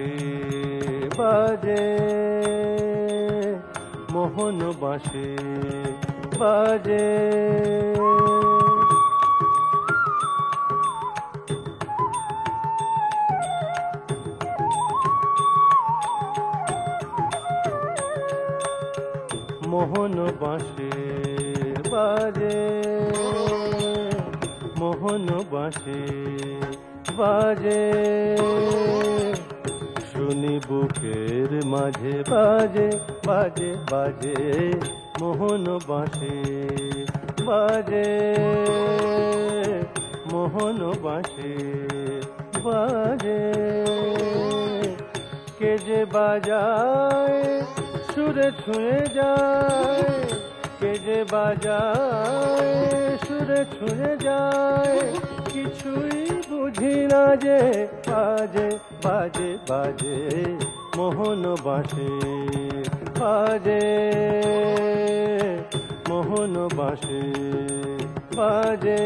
বাঁশি বাজে, মোহন বাঁশি বাজে। মোহন বাঁশি বাজে, মোহন বাঁশি বাজে, শুনি বুকের মাঝে বাজে বাজে বাজে, মোহন বাঁশি বাজে, মোহন বাঁশি বাজে। কে যে বাজায় সুরে ছুঁয়ে যায়, কে যে বাজায় সুরে ছুঁয়ে যায়, কিছুই বুঝি না যে বাজে বাজে বাজে, মোহন বাঁশি বাজে, মোহন বাঁশি বাজে।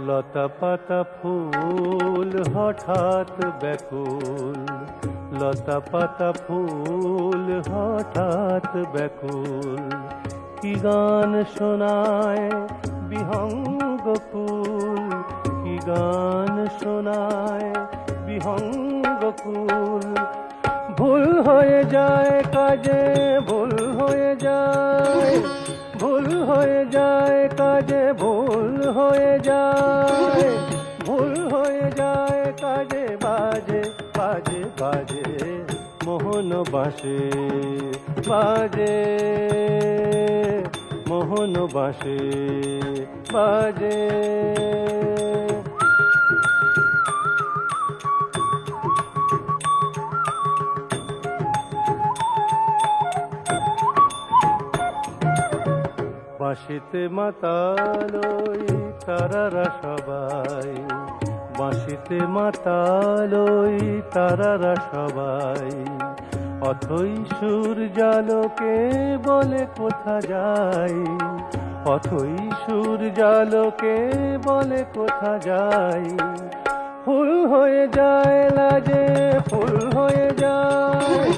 লতা পাতা ফুল হঠাৎ ব্যাকুল, লতা পাতা ফুল হঠাৎ ব্যাকুল, কি গান শোনায় বিহঙ্গ কুল, কি গান শোনায় বিহঙ্গ কুল। ভুল হয়ে যায় কাজে, ভুল হয়ে যায়, ভুল হয়ে যায় কাজে, ভুল হয়ে যায়, ভুল হয়ে যায় কাজে, বাজে বাজে বাজে, মোহন বাঁশি বাজে, মোহন বাঁশি বাজে। বাঁশিতে মাতাল ওই তারারা সবাই, বাঁশিতে মাতাল ওই তারারা সবাই, অথই সূর্যালোকে বলে কোথা যাই, অথই সূর্যালোকে বলে কোথা যাই। ফুল হয়ে যায় লাজে, ফুল হয়ে যায়,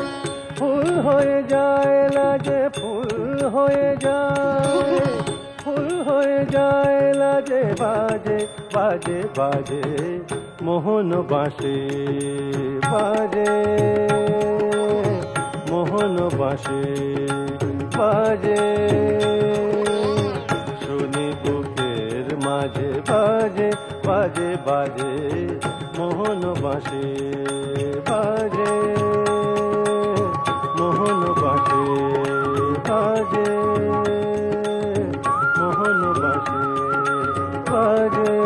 ফুল হয়ে যায় লাজে, ফুল হয়ে যায়, ফুল হয়ে যায় লাজে, বাজে বাজে বাজে, মোহন বাঁশি বাজে, মোহন বাঁশি বাজে, শুনি বুকের মাঝে বাজে বাজে বাজে, মোহন বাঁশি বাজে, মোহন বাঁশি বাজে, মোহন বাঁশি বাজে।